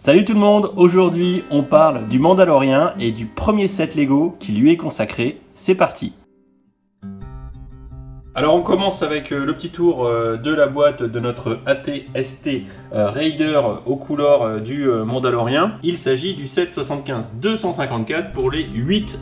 Salut tout le monde, aujourd'hui on parle du Mandalorian et du premier set Lego qui lui est consacré. C'est parti. Alors on commence avec le petit tour de la boîte de notre AT-ST Raider aux couleurs du Mandalorian. Il s'agit du set 75-254 pour les 8+.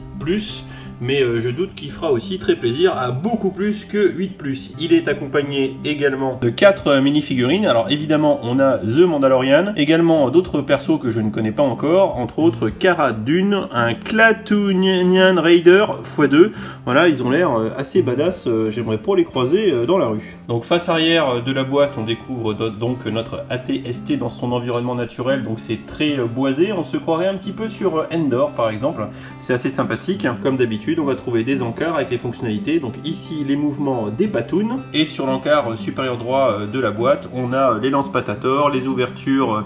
Mais je doute qu'il fera aussi très plaisir à beaucoup plus que 8+. Il est accompagné également de 4 mini-figurines. Alors évidemment, on a The Mandalorian, également d'autres persos que je ne connais pas encore, entre autres Cara Dune, un Klatooinian Raider x2. Voilà, ils ont l'air assez badass, j'aimerais pour les croiser dans la rue. Donc face arrière de la boîte, on découvre donc notre AT-ST dans son environnement naturel, donc c'est très boisé. On se croirait un petit peu sur Endor par exemple. C'est assez sympathique, comme d'habitude. On va trouver des encarts avec les fonctionnalités. Donc ici les mouvements des patounes, et sur l'encart supérieur droit de la boîte on a les lance-patators, les ouvertures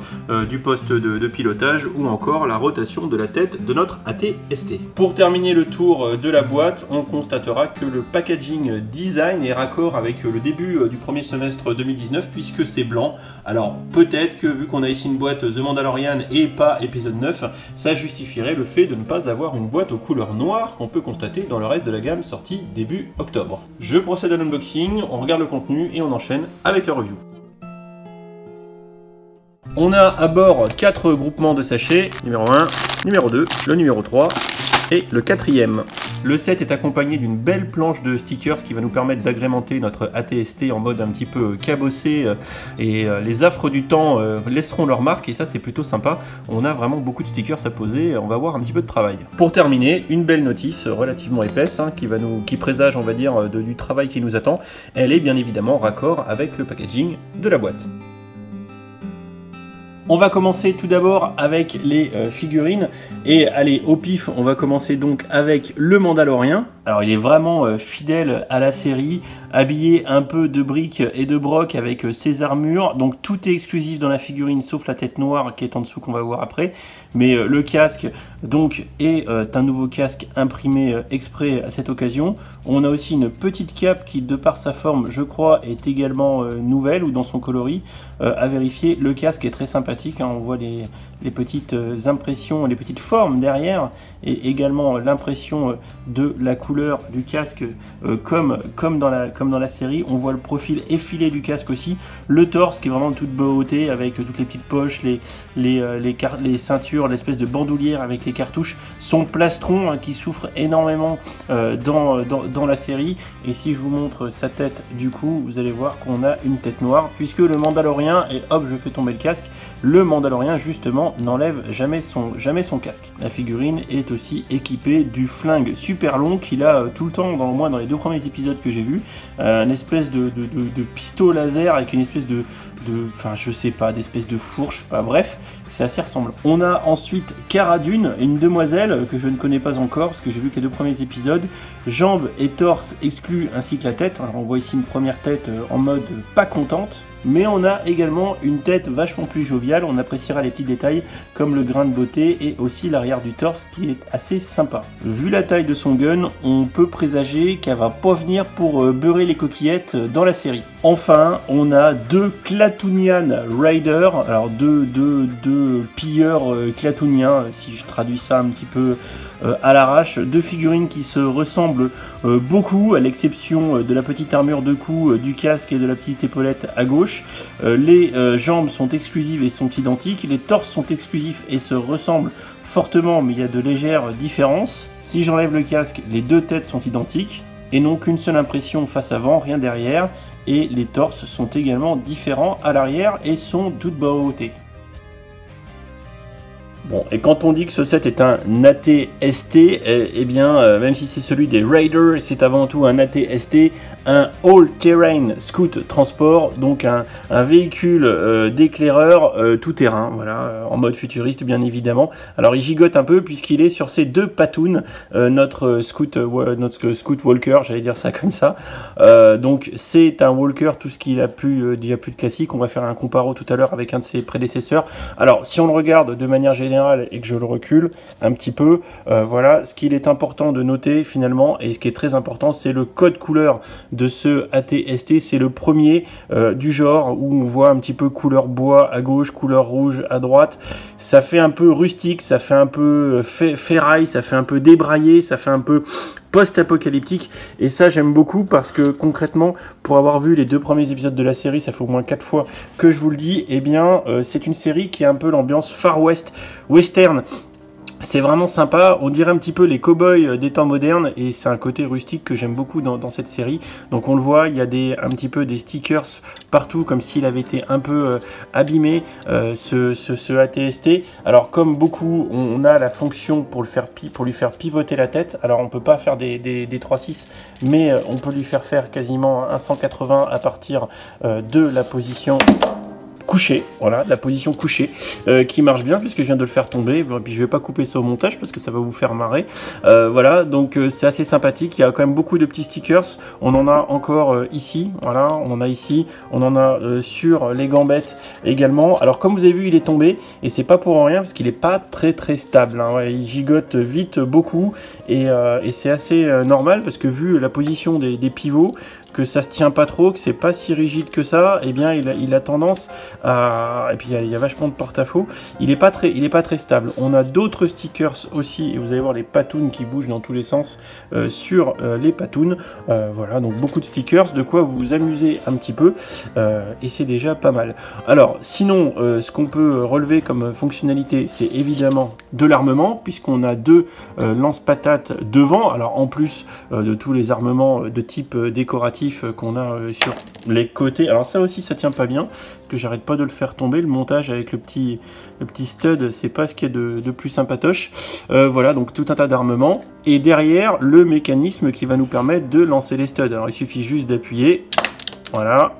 du poste de pilotage ou encore la rotation de la tête de notre AT-ST. Pour terminer le tour de la boîte, on constatera que le packaging design est raccord avec le début du premier semestre 2019 puisque c'est blanc. Alors peut-être que vu qu'on a ici une boîte The Mandalorian et pas épisode 9, ça justifierait le fait de ne pas avoir une boîte aux couleurs noires qu'on peut constater dans le reste de la gamme sortie début octobre. Je procède à l'unboxing, on regarde le contenu et on enchaîne avec la review. On a à bord 4 groupements de sachets, numéro 1, numéro 2, le numéro 3 et le 4e. Le set est accompagné d'une belle planche de stickers qui va nous permettre d'agrémenter notre AT-ST en mode un petit peu cabossé, et les affres du temps laisseront leur marque et ça c'est plutôt sympa. On a vraiment beaucoup de stickers à poser, on va avoir un petit peu de travail. Pour terminer, une belle notice relativement épaisse qui présage on va dire du travail qui nous attend. Elle est bien évidemment raccord avec le packaging de la boîte. On va commencer tout d'abord avec les figurines et allez au pif, on va commencer donc avec le Mandalorian. Alors il est vraiment fidèle à la série, habillé un peu de briques et de broc avec ses armures, donc tout est exclusif dans la figurine sauf la tête noire qui est en dessous qu'on va voir après. Mais le casque donc est un nouveau casque imprimé exprès à cette occasion. On a aussi une petite cape qui de par sa forme je crois est également nouvelle ou dans son coloris, à vérifier. Le casque est très sympathique, hein, on voit les petites impressions, les petites formes derrière et également l'impression de la couleur du casque comme dans la série. On voit le profil effilé du casque aussi, le torse qui est vraiment de toute beauté avec toutes les petites poches, les ceintures, l'espèce de bandoulière avec les cartouches, son plastron qui souffre énormément dans la série. Et si je vous montre sa tête du coup, vous allez voir qu'on a une tête noire puisque le Mandalorian, et hop je fais tomber le casque, le Mandalorian justement n'enlève jamais son casque. La figurine est aussi équipée du flingue super long qu'il a tout le temps, au moins dans les 2 premiers épisodes que j'ai vus, une espèce de pistolet laser avec une espèce enfin je sais pas, d'espèce de fourche, bref, c'est assez ressemblant. On a ensuite Cara Dune, une demoiselle que je ne connais pas encore parce que j'ai vu que les 2 premiers épisodes, jambes et torse exclus ainsi que la tête. Alors on voit ici une première tête en mode pas contente. Mais on a également une tête vachement plus joviale, on appréciera les petits détails comme le grain de beauté et aussi l'arrière du torse qui est assez sympa. Vu la taille de son gun, on peut présager qu'elle va pas venir pour beurrer les coquillettes dans la série. Enfin, on a 2 Klatooinian Raider, alors deux pilleurs klatooniens, si je traduis ça un petit peu à l'arrache, 2 figurines qui se ressemblent beaucoup à l'exception de la petite armure de cou, du casque et de la petite épaulette à gauche. Les jambes sont exclusives et sont identiques, les torses sont exclusifs et se ressemblent fortement mais il y a de légères différences. Si j'enlève le casque, les 2 têtes sont identiques et n'ont qu'une seule impression face avant, rien derrière, et les torses sont également différents à l'arrière et sont toute beauté. Bon, et quand on dit que ce set est un AT-ST, eh bien, même si c'est celui des Raiders, c'est avant tout un AT-ST, un All-Terrain Scout Transport, donc un véhicule d'éclaireur tout-terrain, voilà, en mode futuriste bien évidemment. Alors il gigote un peu puisqu'il est sur ses 2 patounes, notre Scout Walker, j'allais dire ça comme ça. Donc c'est un Walker, tout ce qu'il a plus de classique. On va faire un comparo tout à l'heure avec un de ses prédécesseurs. Alors si on le regarde de manière générale, général et que je le recule un petit peu, voilà, ce qu'il est important de noter finalement, et ce qui est très important, c'est le code couleur de ce AT-ST. C'est le premier du genre où on voit un petit peu couleur bois à gauche, couleur rouge à droite. Ça fait un peu rustique, ça fait un peu ferraille, ça fait un peu débraillé, ça fait un peu post-apocalyptique, et ça j'aime beaucoup parce que concrètement, pour avoir vu les 2 premiers épisodes de la série, ça fait au moins 4 fois que je vous le dis, et bien c'est une série qui a un peu l'ambiance Far West, western. C'est vraiment sympa, on dirait un petit peu les cow-boys des temps modernes, et c'est un côté rustique que j'aime beaucoup dans cette série. Donc on le voit, il y a un petit peu des stickers partout, comme s'il avait été un peu abîmé, ce AT-ST. Alors comme beaucoup, on a la fonction pour lui faire pivoter la tête. Alors on peut pas faire des 3.6, mais on peut lui faire quasiment un 180 à partir de la position couché, voilà, la position couchée qui marche bien puisque je viens de le faire tomber. Bon, puis je vais pas couper ça au montage parce que ça va vous faire marrer. Voilà, donc c'est assez sympathique. Il y a quand même beaucoup de petits stickers. On en a encore ici, voilà, on en a ici, on en a sur les gambettes également. Alors comme vous avez vu, il est tombé et c'est pas pour rien parce qu'il est pas très stable, hein. Ouais, il gigote vite beaucoup et c'est assez normal parce que vu la position des pivots, que ça se tient pas trop, que c'est pas si rigide que ça, et bien il a tendance à... Et puis il y a vachement de porte-à-faux. Il est pas très stable. On a d'autres stickers aussi, et vous allez voir les patounes qui bougent dans tous les sens sur les patounes. Voilà, donc beaucoup de stickers, de quoi vous amuser un petit peu, et c'est déjà pas mal. Alors, sinon, ce qu'on peut relever comme fonctionnalité, c'est évidemment de l'armement, puisqu'on a 2 lance-patates devant, alors en plus de tous les armements de type décoratif qu'on a sur les côtés. Alors ça aussi ça tient pas bien parce que j'arrête pas de le faire tomber. Le montage avec le petit stud, c'est pas ce qu'il y a de plus sympatoche. Voilà, donc tout un tas d'armements, et derrière le mécanisme qui va nous permettre de lancer les studs. Alors il suffit juste d'appuyer, voilà.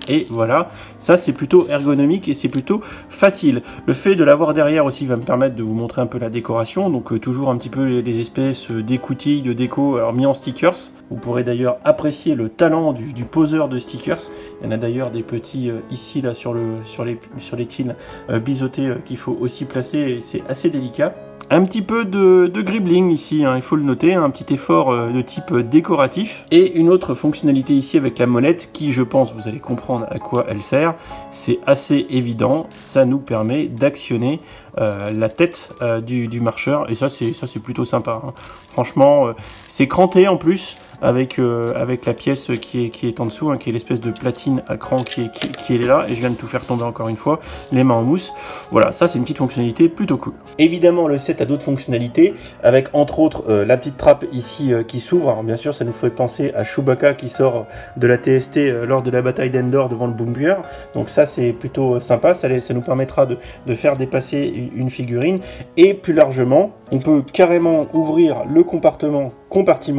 Et voilà, ça c'est plutôt ergonomique et c'est plutôt facile. Le fait de l'avoir derrière aussi va me permettre de vous montrer un peu la décoration. Donc toujours un petit peu les espèces d'écoutilles de déco, alors mis en stickers. Vous pourrez d'ailleurs apprécier le talent du poseur de stickers. Il y en a d'ailleurs des petits ici là sur les tiles biseautés qu'il faut aussi placer, et c'est assez délicat. Un petit peu de gribbling ici, hein, il faut le noter, un petit effort de type décoratif. Et une autre fonctionnalité ici avec la molette qui, je pense, vous allez comprendre à quoi elle sert. C'est assez évident, ça nous permet d'actionner la tête du marcheur. Et ça c'est plutôt sympa, hein. Franchement, c'est cranté en plus. Avec la pièce qui est en dessous, hein, qui est l'espèce de platine à cran qui est là, et je viens de tout faire tomber encore une fois, les mains en mousse. Voilà, ça c'est une petite fonctionnalité plutôt cool. Évidemment, le set a d'autres fonctionnalités, avec entre autres la petite trappe ici qui s'ouvre. Alors bien sûr, ça nous fait penser à Chewbacca qui sort de la TST lors de la bataille d'Endor devant le Boombuer. Donc ça c'est plutôt sympa, ça nous permettra de faire dépasser une figurine. Et plus largement, on peut carrément ouvrir le compartiment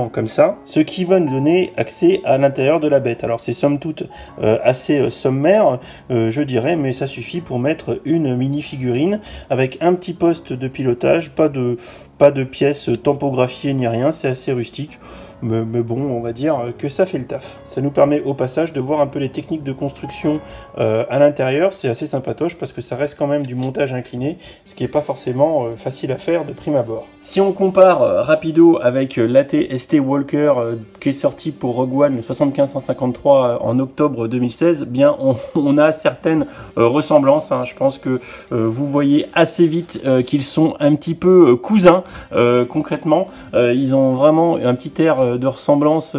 comme ça, ce qui va nous donner accès à l'intérieur de la bête. Alors c'est somme toute assez sommaire, je dirais, mais ça suffit pour mettre une mini figurine avec un petit poste de pilotage, pas de pièces tampographiées ni rien, c'est assez rustique. Mais bon, on va dire que ça fait le taf. Ça nous permet au passage de voir un peu les techniques de construction à l'intérieur. C'est assez sympatoche parce que ça reste quand même du montage incliné, ce qui n'est pas forcément facile à faire de prime abord. Si on compare rapido avec l'AT-ST Walker qui est sorti pour Rogue One le 75-153 en octobre 2016, bien on a certaines ressemblances, hein. Je pense que vous voyez assez vite qu'ils sont un petit peu cousins. Concrètement, ils ont vraiment un petit air de ressemblance,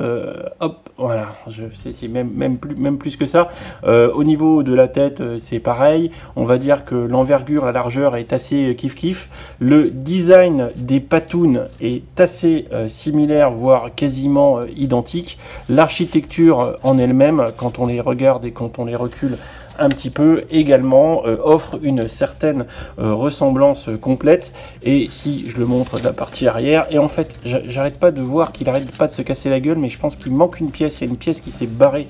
hop, voilà, c'est même plus que ça. Au niveau de la tête, c'est pareil. On va dire que l'envergure, la largeur est assez kiff-kiff. Le design des patounes est assez similaire, voire quasiment identique. L'architecture en elle-même, quand on les regarde et quand on les recule un petit peu également, offre une certaine ressemblance complète. Et si je le montre de la partie arrière, et en fait j'arrête pas de voir qu'il arrête pas de se casser la gueule, mais je pense qu'il manque une pièce. Il y a une pièce qui s'est barrée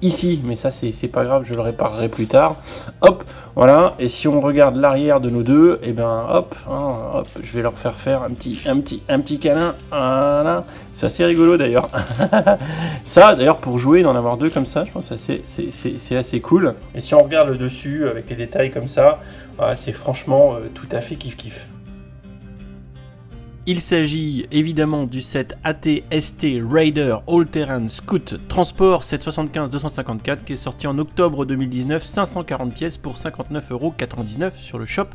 ici, mais ça c'est pas grave, je le réparerai plus tard. Hop, voilà. Et si on regarde l'arrière de nos deux, et ben hop, hein, hop, je vais leur faire un petit câlin. Voilà, c'est assez rigolo d'ailleurs. Ça d'ailleurs, pour jouer, d'en avoir deux comme ça, je pense que c'est assez cool. Et si on regarde le dessus avec les détails comme ça, voilà, c'est franchement tout à fait kiff-kiff. Il s'agit évidemment du set AT-ST Raider All Terrain Scout Transport 775-254 qui est sorti en octobre 2019, 540 pièces pour 59,99 € sur le shop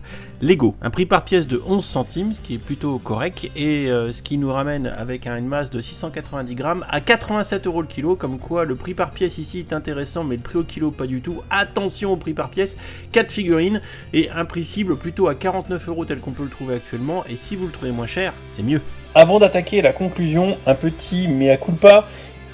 Lego. Un prix par pièce de 11 centimes, ce qui est plutôt correct, et ce qui nous ramène avec une masse de 690 grammes à 87 € le kilo, comme quoi le prix par pièce ici est intéressant, mais le prix au kilo pas du tout. Attention au prix par pièce, 4 figurines, et un prix cible plutôt à 49 € tel qu'on peut le trouver actuellement, et si vous le trouvez moins cher, c'est mieux. Avant d'attaquer la conclusion, un petit mea culpa.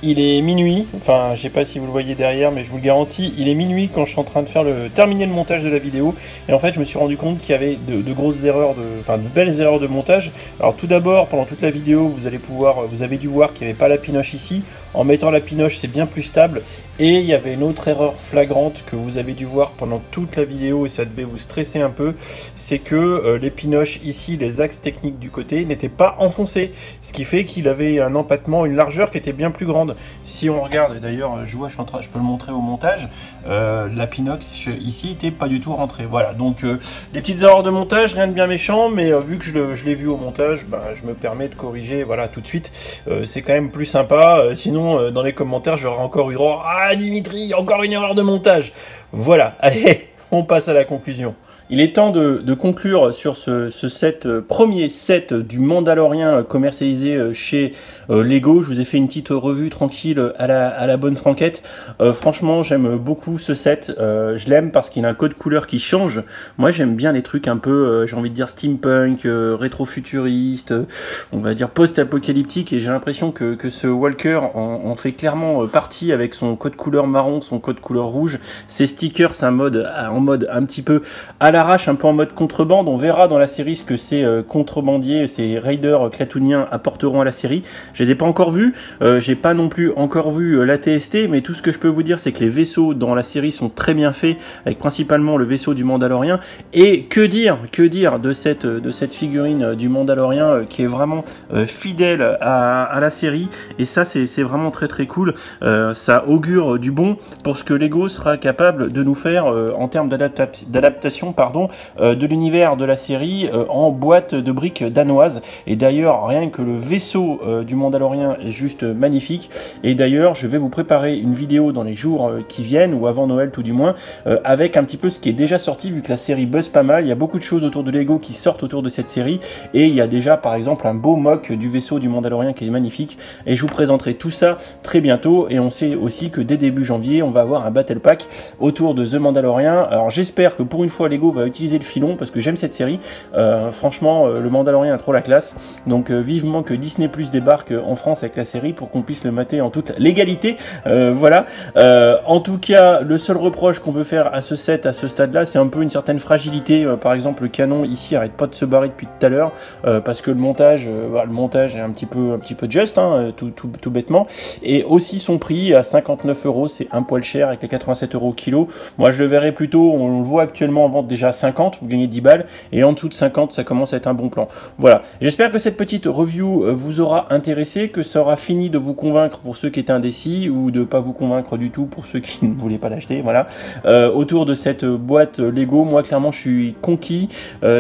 Il est minuit, enfin je sais pas si vous le voyez derrière, mais je vous le garantis, il est minuit quand je suis en train de terminer le montage de la vidéo, et en fait je me suis rendu compte qu'il y avait de grosses erreurs, de belles erreurs de montage. Alors tout d'abord, pendant toute la vidéo, vous avez dû voir qu'il n'y avait pas la pinoche ici. En mettant la pinoche, c'est bien plus stable. Et il y avait une autre erreur flagrante que vous avez dû voir pendant toute la vidéo, et ça devait vous stresser un peu, c'est que les pinoches ici, les axes techniques du côté, n'étaient pas enfoncés, ce qui fait qu'il avait un empattement, une largeur qui était bien plus grande. Si on regarde, et d'ailleurs je peux le montrer au montage, la pinoche ici n'était pas du tout rentrée. Voilà, donc des petites erreurs de montage, rien de bien méchant, mais vu que je l'ai vu au montage, je me permets de corriger, voilà, tout de suite. C'est quand même plus sympa, sinon dans les commentaires j'aurais encore eu droit à « Ah Dimitri, encore une erreur de montage !» Voilà, allez, on passe à la conclusion. Il est temps de conclure sur ce premier set du Mandalorian commercialisé chez Lego. Je vous ai fait une petite revue tranquille à la bonne franquette. Franchement, j'aime beaucoup ce set. Je l'aime parce qu'il a un code couleur qui change. Moi, j'aime bien les trucs un peu, j'ai envie de dire steampunk, rétro-futuriste, on va dire post-apocalyptique. Et j'ai l'impression que ce Walker en fait clairement partie avec son code couleur marron, son code couleur rouge. Ses stickers, c'est en mode un petit peu à l'arrache, un peu en mode contrebande. On verra dans la série ce que ces contrebandiers, ces raiders clatouniens apporteront à la série. Je les ai pas encore vus, j'ai pas non plus encore vu la TST, mais tout ce que je peux vous dire, c'est que les vaisseaux dans la série sont très bien faits, avec principalement le vaisseau du Mandalorian. Et que dire de cette figurine du Mandalorian qui est vraiment fidèle à la série, et ça c'est vraiment très très cool. Ça augure du bon pour ce que Lego sera capable de nous faire en termes d'adaptation de l'univers de la série en boîte de briques danoise. Et d'ailleurs, rien que le vaisseau du Mandalorian est juste magnifique. Et d'ailleurs, je vais vous préparer une vidéo dans les jours qui viennent, ou avant Noël tout du moins, avec un petit peu ce qui est déjà sorti, vu que la série buzz pas mal. Il y a beaucoup de choses autour de Lego qui sortent autour de cette série, et il y a déjà par exemple un beau mock du vaisseau du Mandalorian qui est magnifique, et je vous présenterai tout ça très bientôt. Et on sait aussi que dès début janvier, on va avoir un Battle Pack autour de The Mandalorian. Alors j'espère que pour une fois Lego va utiliser le filon, parce que j'aime cette série. Franchement, le Mandalorian a trop la classe, donc vivement que Disney Plus débarque en France avec la série pour qu'on puisse le mater en toute légalité. Voilà. En tout cas, le seul reproche qu'on peut faire à ce set, à ce stade-là, c'est un peu une certaine fragilité. Par exemple, le canon ici arrête pas de se barrer depuis tout à l'heure, parce que le montage est un petit peu just, hein, tout bêtement. Et aussi son prix à 59 €, c'est un poil cher avec les 87 € au kilo. Moi, je le verrais plutôt, on le voit actuellement en vente déjà à 50, vous gagnez 10 balles, et en dessous de 50, ça commence à être un bon plan. Voilà, j'espère que cette petite review vous aura intéressé, que ça aura fini de vous convaincre pour ceux qui étaient indécis, ou de pas vous convaincre du tout pour ceux qui ne voulaient pas l'acheter. Voilà, autour de cette boîte Lego, moi clairement je suis conquis.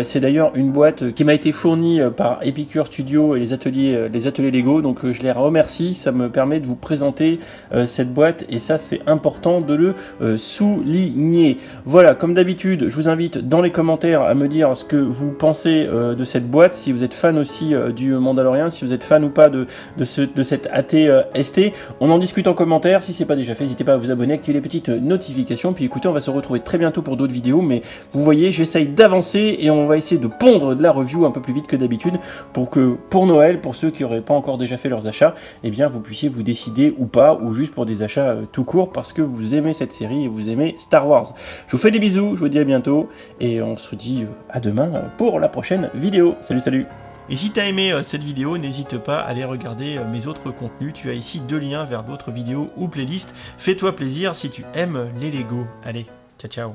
C'est d'ailleurs une boîte qui m'a été fournie par Epicure Studio et les ateliers Lego, donc je les remercie. Ça me permet de vous présenter cette boîte, et ça c'est important de le souligner. Voilà, comme d'habitude, je vous invite dans les commentaires à me dire ce que vous pensez de cette boîte, si vous êtes fan aussi du Mandalorian, si vous êtes fan ou pas de cette AT-ST. On en discute en commentaire. Si c'est pas déjà fait, n'hésitez pas à vous abonner, activer les petites notifications. Puis écoutez, on va se retrouver très bientôt pour d'autres vidéos, mais vous voyez, j'essaye d'avancer et on va essayer de pondre de la review un peu plus vite que d'habitude pour que pour Noël, pour ceux qui n'auraient pas encore déjà fait leurs achats, eh bien vous puissiez vous décider ou pas, ou juste pour des achats tout court parce que vous aimez cette série et vous aimez Star Wars. Je vous fais des bisous, je vous dis à bientôt et on se dit à demain pour la prochaine vidéo. Salut, salut! Et si tu as aimé cette vidéo, n'hésite pas à aller regarder mes autres contenus. Tu as ici 2 liens vers d'autres vidéos ou playlists. Fais-toi plaisir si tu aimes les Lego. Allez, ciao ciao!